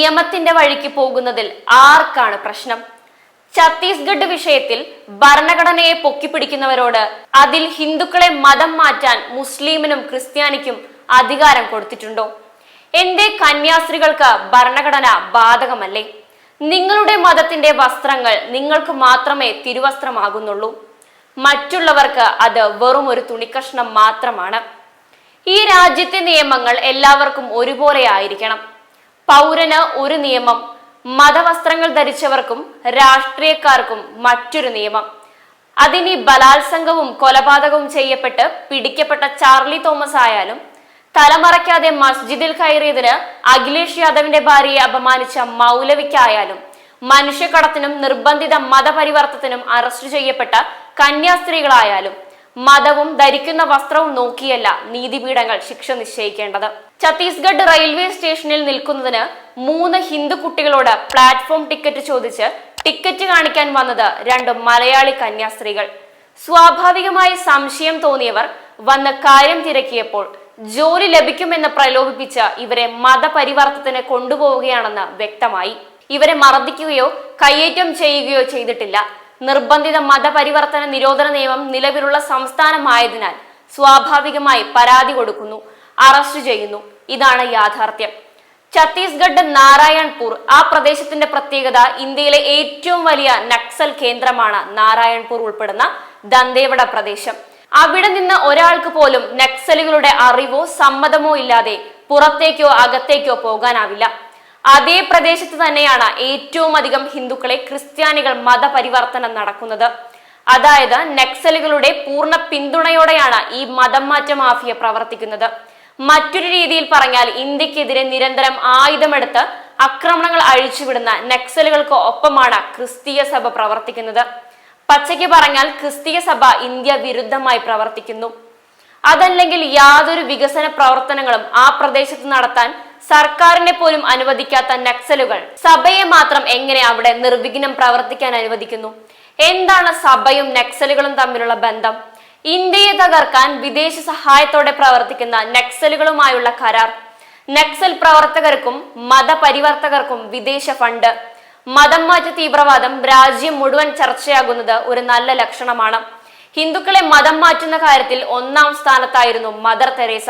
നിയമത്തിന്റെ വഴിക്ക് പോകുന്നതിൽ ആർക്കാണ് പ്രശ്നം? ഛത്തീസ്ഗഡ് വിഷയത്തിൽ ഭരണഘടനയെ പൊക്കിപ്പിടിക്കുന്നവരോട് അതിൽ ഹിന്ദുക്കളെ മതം മാറ്റാൻ മുസ്ലിമിനും ക്രിസ്ത്യാനിക്കും അധികാരം കൊടുത്തിട്ടുണ്ടോ? എന്റെ കന്യാസ്ത്രീകൾക്ക് ഭരണഘടന ബാധകമല്ലേ? നിങ്ങളുടെ മതത്തിന്റെ വസ്ത്രങ്ങൾ നിങ്ങൾക്ക് മാത്രമേ തിരുവസ്ത്രമാകുന്നുള്ളൂ. മറ്റുള്ളവർക്ക് അത് വെറും ഒരു തുണിക്കഷ്ണം മാത്രമാണ്. ഈ രാജ്യത്തെ നിയമങ്ങൾ എല്ലാവർക്കും ഒരുപോലെ ആയിരിക്കണം. പൗരന് ഒരു നിയമം, മതവസ്ത്രങ്ങൾ ധരിച്ചവർക്കും രാഷ്ട്രീയക്കാർക്കും മറ്റൊരു നിയമം. അതിനി ബലാത്സംഗവും കൊലപാതകവും ചെയ്യപ്പെട്ട് പിടിക്കപ്പെട്ട ചാർലി തോമസ് ആയാലും, തലമറയ്ക്കാതെ മസ്ജിദിൽ കയറിയതിന് അഖിലേഷ് യാദവിന്റെ ഭാര്യയെ അപമാനിച്ച മൗലവിക്കായാലും, മനുഷ്യക്കടത്തിനും നിർബന്ധിത മതപരിവർത്തനത്തിനും അറസ്റ്റ് ചെയ്യപ്പെട്ട കന്യാസ്ത്രീകളായാലും മതവും ധരിക്കുന്ന വസ്ത്രവും നോക്കിയല്ല നീതിപീഠങ്ങൾ ശിക്ഷ നിശ്ചയിക്കേണ്ടത്. ഛത്തീസ്ഗഡ് റെയിൽവേ സ്റ്റേഷനിൽ നിൽക്കുന്നതിന് 3 ഹിന്ദു കുട്ടികളോട് പ്ലാറ്റ്ഫോം ടിക്കറ്റ് ചോദിച്ച് ടിക്കറ്റ് കാണിക്കാൻ വന്നത് 2 മലയാളി കന്യാസ്ത്രീകൾ. സ്വാഭാവികമായി സംശയം തോന്നിയവർ വന്ന് കാര്യം തിരക്കിയപ്പോൾ ജോലി ലഭിക്കുമെന്ന് പ്രലോഭിപ്പിച്ച് ഇവരെ മതപരിവർത്തനത്തിന് കൊണ്ടുപോവുകയാണെന്ന് വ്യക്തമായി. ഇവരെ മർദ്ദിക്കുകയോ കയ്യേറ്റം ചെയ്യുകയോ ചെയ്തിട്ടില്ല. നിർബന്ധിത മതപരിവർത്തന നിരോധന നിയമം നിലവിലുള്ള സംസ്ഥാനമായതിനാൽ സ്വാഭാവികമായി പരാതി കൊടുക്കുന്നു, അറസ്റ്റ് ചെയ്യുന്നു. ഇതാണ് യാഥാർത്ഥ്യം. ഛത്തീസ്ഗഡ് നാരായൺപൂർ ആ പ്രദേശത്തിന്റെ പ്രത്യേകത. ഇന്ത്യയിലെ ഏറ്റവും വലിയ നക്സൽ കേന്ദ്രമാണ് നാരായൺപൂർ ഉൾപ്പെടുന്ന ദന്തേവട പ്രദേശം. അവിടെ നിന്ന് ഒരാൾക്ക് പോലും നക്സലുകളുടെ അറിവോ സമ്മതമോ ഇല്ലാതെ പുറത്തേക്കോ അകത്തേക്കോ പോകാനാവില്ല. അതേ പ്രദേശത്ത് തന്നെയാണ് ഏറ്റവും അധികം ഹിന്ദുക്കളെ ക്രിസ്ത്യാനികൾ മതപരിവർത്തനം നടക്കുന്നത്. അതായത് നക്സലുകളുടെ പൂർണ്ണ പിന്തുണയോടെയാണ് ഈ മതം മാറ്റ മാഫിയ പ്രവർത്തിക്കുന്നത്. മറ്റൊരു രീതിയിൽ പറഞ്ഞാൽ ഇന്ത്യക്കെതിരെ നിരന്തരം ആയുധമെടുത്ത് ആക്രമണങ്ങൾ അഴിച്ചുവിടുന്ന നക്സലുകൾക്ക് ഒപ്പമാണ് ക്രിസ്തീയ സഭ പ്രവർത്തിക്കുന്നത്. പച്ചയ്ക്ക് പറഞ്ഞാൽ ക്രിസ്തീയ സഭ ഇന്ത്യ വിരുദ്ധമായി പ്രവർത്തിക്കുന്നു. അതല്ലെങ്കിൽ യാതൊരു വികസന പ്രവർത്തനങ്ങളും ആ പ്രദേശത്ത് നടത്താൻ സർക്കാരിനെ പോലും അനുവദിക്കാത്ത നക്സലുകൾ സഭയെ മാത്രം എങ്ങനെ അവിടെ നിർവിഘ്നം പ്രവർത്തിക്കാൻ അനുവദിക്കുന്നു? എന്താണ് സഭയും നക്സലുകളും തമ്മിലുള്ള ബന്ധം? ഇന്ത്യയെ തകർക്കാൻ വിദേശ സഹായത്തോടെ പ്രവർത്തിക്കുന്ന നക്സലുകളുമായുള്ള കരാർ, നക്സൽ പ്രവർത്തകർക്കും മതപരിവർത്തകർക്കും വിദേശ ഫണ്ട്, മതം മാറ്റ തീവ്രവാദം രാജ്യം മുഴുവൻ ചർച്ചയാകുന്നത് ഒരു നല്ല ലക്ഷണമാണ്. ഹിന്ദുക്കളെ മതം മാറ്റുന്ന കാര്യത്തിൽ 1-ാം സ്ഥാനത്തായിരുന്നു മദർ തെരേസ.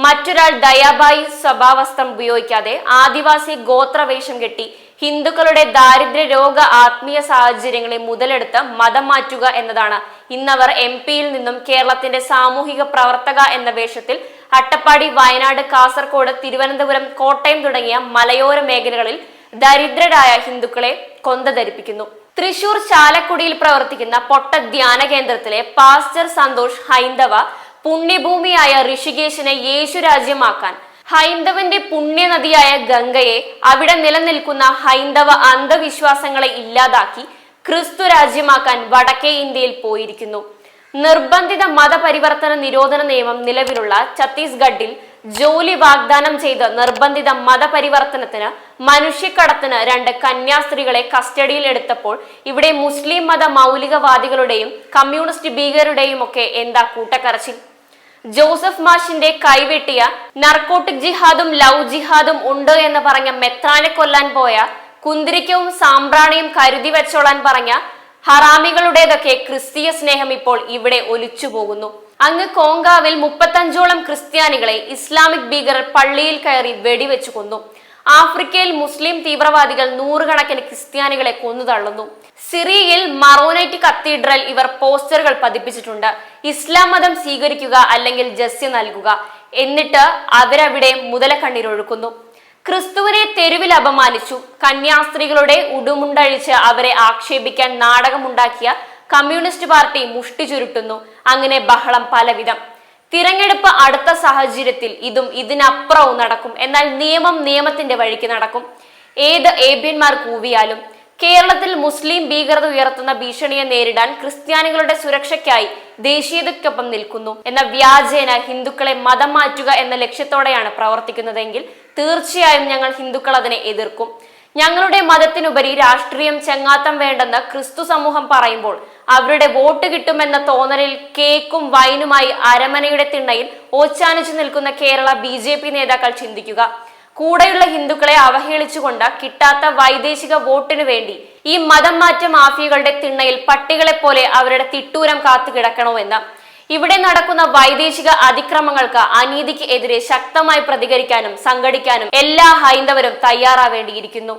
മറ്റൊരാൾ ദയാബായി സ്വഭാവസ്ത്രം ഉപയോഗിക്കാതെ ആദിവാസി ഗോത്രവേഷം കെട്ടി ഹിന്ദുക്കളുടെ ദാരിദ്ര്യ രോഗ ആത്മീയ സാഹചര്യങ്ങളെ മുതലെടുത്ത് മതം മാറ്റുക എന്നതാണ് ഇന്നവർ MP-യിൽ നിന്നും കേരളത്തിന്റെ സാമൂഹിക പ്രവർത്തക എന്ന വേഷത്തിൽ അട്ടപ്പാടി, വയനാട്, കാസർഗോഡ്, തിരുവനന്തപുരം, കോട്ടയം തുടങ്ങിയ മലയോര മേഖലകളിൽ ദരിദ്രരായ ഹിന്ദുക്കളെ കൊന്ത ധരിപ്പിക്കുന്നു. തൃശൂർ ചാലക്കുടിയിൽ പ്രവർത്തിക്കുന്ന പൊട്ട ധ്യാന കേന്ദ്രത്തിലെ പാസ്റ്റർ സന്തോഷ് ഹൈന്ദവ പുണ്യഭൂമിയായ ഋഷികേശിനെ യേശു രാജ്യമാക്കാൻ, ഹൈന്ദവന്റെ പുണ്യനദിയായ ഗംഗയെ, അവിടെ നിലനിൽക്കുന്ന ഹൈന്ദവ അന്ധവിശ്വാസങ്ങളെ ഇല്ലാതാക്കി ക്രിസ്തു രാജ്യമാക്കാൻ വടക്കേ ഇന്ത്യയിൽ പോയിരിക്കുന്നു. നിർബന്ധിത മതപരിവർത്തന നിരോധന നിയമം നിലവിലുള്ള ഛത്തീസ്ഗഡിൽ ജോലി വാഗ്ദാനം ചെയ്ത് നിർബന്ധിത മതപരിവർത്തനത്തിന്, മനുഷ്യക്കടത്തിന് 2 കന്യാസ്ത്രീകളെ കസ്റ്റഡിയിൽ എടുത്തപ്പോൾ ഇവിടെ മുസ്ലിം മത മൗലികവാദികളുടെയും കമ്മ്യൂണിസ്റ്റ് ഭീകരരുടെയും ഒക്കെ എന്താ കൂട്ടക്കരച്ചിൽ? ജോസഫ് മാഷിന്റെ കൈവെട്ടിയ നർക്കോട്ടിക് ജിഹാദും ലവ് ജിഹാദും ഉണ്ട് എന്ന് പറഞ്ഞ മെത്രാനെ കൊല്ലാൻ പോയ, കുന്തിരിക്കവും സാമ്പ്രാണിയും കരുതി വെച്ചോളാൻ പറഞ്ഞ ഹറാമികളുടേതൊക്കെ ക്രിസ്തീയ സ്നേഹം ഇപ്പോൾ ഇവിടെ ഒലിച്ചു പോകുന്നു. അങ്ങ് കോങ്കാവിൽ 35ഓളം ക്രിസ്ത്യാനികളെ ഇസ്ലാമിക് ഭീകരർ പള്ളിയിൽ കയറി വെടിവെച്ചു കൊന്നു. ആഫ്രിക്കയിൽ മുസ്ലിം തീവ്രവാദികൾ 100 കണക്കിന് ക്രിസ്ത്യാനികളെ കൊന്നുതള്ളുന്നു. സിറിയയിൽ മറോനൈറ്റ് കത്തീഡ്രൽ ഇവർ പോസ്റ്ററുകൾ പതിപ്പിച്ചിട്ടുണ്ട്. ഇസ്ലാം മതം സ്വീകരിക്കുക അല്ലെങ്കിൽ ജസ്യ നൽകുക. എന്നിട്ട് അവരവിടെ മുതലക്കണ്ണീരൊഴുക്കുന്നു. ക്രിസ്തുവിനെ തെരുവിൽ അപമാനിച്ചു. കന്യാസ്ത്രീകളുടെ ഉടുമുണ്ടഴിച്ച് അവരെ ആക്ഷേപിക്കാൻ നാടകമുണ്ടാക്കിയ കമ്മ്യൂണിസ്റ്റ് പാർട്ടി മുഷ്ടി ചുരുട്ടുന്നു. അങ്ങനെ ബഹളം പലവിധം. തിരഞ്ഞെടുപ്പ് അടുത്ത സാഹചര്യത്തിൽ ഇതും ഇതിനപ്പുറവും നടക്കും. എന്നാൽ നിയമം നിയമത്തിന്റെ വഴിക്ക് നടക്കും. ഏത് ഏബ്യന്മാർ കൂവിയാലും. കേരളത്തിൽ മുസ്ലിം ഭീകരത ഉയർത്തുന്ന ഭീഷണിയെ നേരിടാൻ ക്രിസ്ത്യാനികളുടെ സുരക്ഷയ്ക്കായി ദേശീയതയ്ക്കൊപ്പം നിൽക്കുന്നു എന്ന വ്യാജേന ഹിന്ദുക്കളെ മതം മാറ്റുക എന്ന ലക്ഷ്യത്തോടെയാണ് പ്രവർത്തിക്കുന്നതെങ്കിൽ തീർച്ചയായും ഞങ്ങൾ ഹിന്ദുക്കൾ അതിനെ എതിർക്കും. ഞങ്ങളുടെ മതത്തിനുപരി രാഷ്ട്രീയം ചെങ്ങാത്തം വേണ്ടെന്ന് ക്രിസ്തു സമൂഹം പറയുമ്പോൾ അവരുടെ വോട്ട് കിട്ടുമെന്ന തോന്നലിൽ കേക്കും വൈനുമായി അരമനയുടെ തിണ്ണയിൽ ഓച്ചാനിച്ചു നിൽക്കുന്ന കേരള BJP നേതാക്കൾ ചിന്തിക്കുക. കൂടെയുള്ള ഹിന്ദുക്കളെ അവഹേളിച്ചുകൊണ്ട് കിട്ടാത്ത വൈദേശിക വോട്ടിനു വേണ്ടി ഈ മതം മാറ്റ മാഫിയകളുടെ തിണ്ണയിൽ പട്ടികളെ പോലെ അവരുടെ തിട്ടൂരം കാത്തു കിടക്കണമെന്ന്. ഇവിടെ നടക്കുന്ന വൈദേശിക അതിക്രമങ്ങൾക്ക്, അനീതിക്ക് എതിരെ ശക്തമായി പ്രതികരിക്കാനും സംഘടിക്കാനും എല്ലാ ഹൈന്ദവരും തയ്യാറാവേണ്ടിയിരിക്കുന്നു.